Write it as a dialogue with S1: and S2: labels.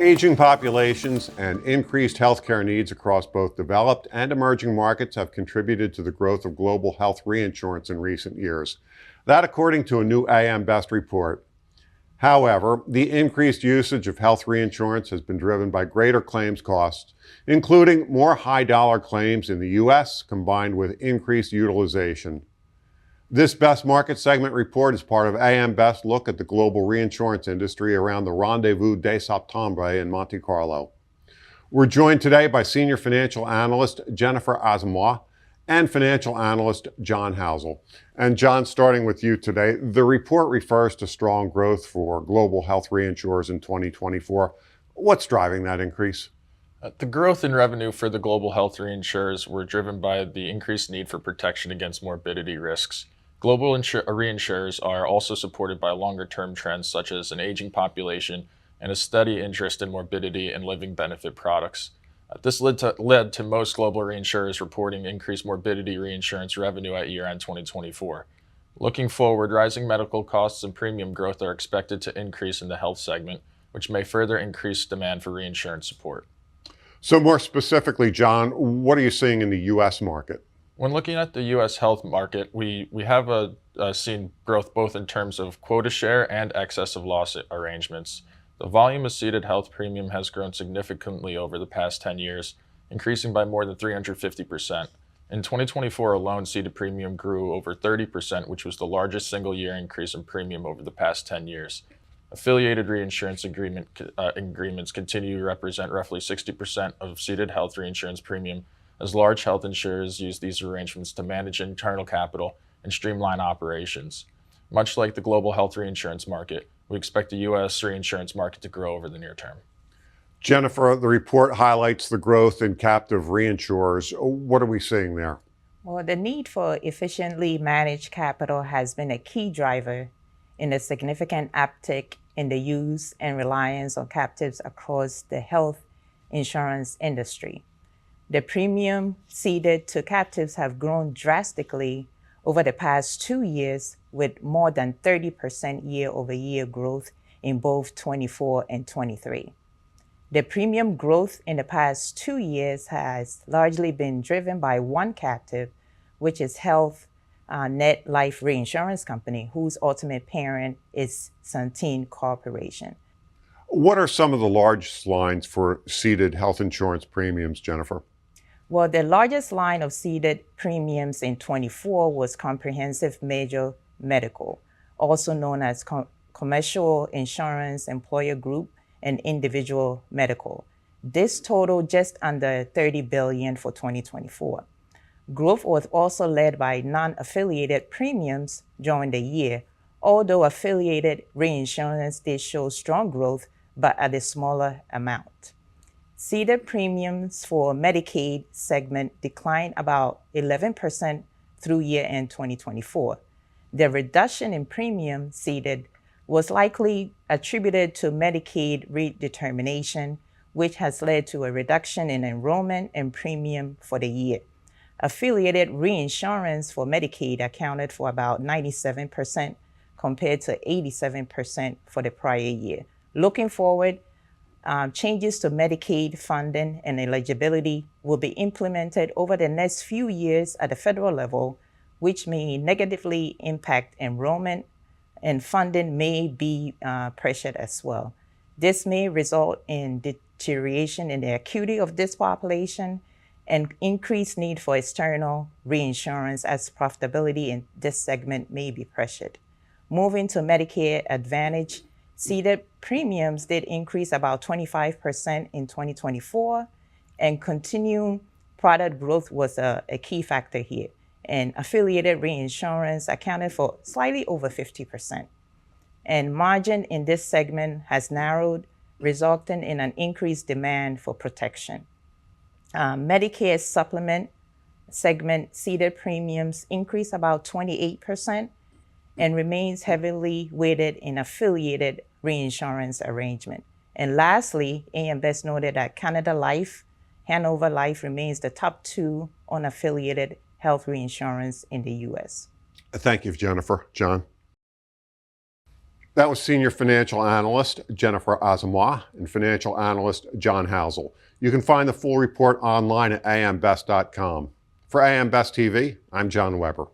S1: Aging populations and increased healthcare needs across both developed and emerging markets have contributed to the growth of global health reinsurance in recent years. That according to a new AM Best report. However, the increased usage of health reinsurance has been driven by greater claims costs, including more high-dollar claims in the U.S. combined with increased utilization. This Best Market Segment report is part of AM Best look at the global reinsurance industry around the Rendezvous des Septembre in Monte Carlo. We're joined today by Senior Financial Analyst Jennifer Asamoah and Financial Analyst John Housel. And John, starting with you today, the report refers to strong growth for global health reinsurers in 2024. What's driving that increase?
S2: The growth in revenue for the global health reinsurers were driven by the increased need for protection against morbidity risks. Global reinsurers are also supported by longer-term trends such as an aging population and a steady interest in morbidity and living benefit products. This led to most global reinsurers reporting increased morbidity reinsurance revenue at year-end 2024. Looking forward, rising medical costs and premium growth are expected to increase in the health segment, which may further increase demand for reinsurance support.
S1: So more specifically, John, what are you seeing in the U.S. market?
S2: When looking at the U.S. health market, we have seen growth both in terms of quota share and excess of loss arrangements. The volume of ceded health premium has grown significantly over the past 10 years, increasing by more than 350%. In 2024 alone, ceded premium grew over 30%, which was the largest single-year increase in premium over the past 10 years. Affiliated reinsurance agreements continue to represent roughly 60% of ceded health reinsurance premium, as large health insurers use these arrangements to manage internal capital and streamline operations. Much like the global health reinsurance market, we expect the U.S. reinsurance market to grow over the near term.
S1: Jennifer, the report highlights the growth in captive reinsurers. What are we seeing there?
S3: Well, the need for efficiently managed capital has been a key driver in the significant uptick in the use and reliance on captives across the health insurance industry. The premium ceded to captives have grown drastically over the past 2 years, with more than 30% year-over-year growth in both 24 and 23. The premium growth in the past 2 years has largely been driven by one captive, which is Health Net Life Reinsurance Company, whose ultimate parent is Centene Corporation.
S1: What are some of the largest lines for ceded health insurance premiums, Jennifer?
S3: Well, the largest line of ceded premiums in 24 was comprehensive major medical, also known as commercial insurance, employer group, and individual medical. This totaled just under $30 billion for 2024. Growth was also led by non-affiliated premiums during the year, although affiliated reinsurance did show strong growth, but at a smaller amount. Ceded premiums for Medicaid segment declined about 11% through year-end 2024. The reduction in premium ceded was likely attributed to Medicaid redetermination, which has led to a reduction in enrollment and premium for the year. Affiliated reinsurance for Medicaid accounted for about 97% compared to 87% for the prior year. Looking forward, changes to Medicaid funding and eligibility will be implemented over the next few years at the federal level, which may negatively impact enrollment, and funding may be pressured as well. This may result in deterioration in the acuity of this population and increased need for external reinsurance as profitability in this segment may be pressured. Moving to Medicare Advantage, ceded premiums did increase about 25% in 2024, and continuing product growth was a key factor here. And affiliated reinsurance accounted for slightly over 50%. And margin in this segment has narrowed, resulting in an increased demand for protection. Medicare Supplement segment ceded premiums increased about 28% and remains heavily weighted in affiliated reinsurance arrangement. And lastly, AM Best noted that Canada Life, Hanover Life remains the top two unaffiliated health reinsurance in the U.S.
S1: Thank you, Jennifer. John? That was Senior Financial Analyst Jennifer Asamoah and Financial Analyst John Housel. You can find the full report online at ambest.com. For AM Best TV, I'm John Weber.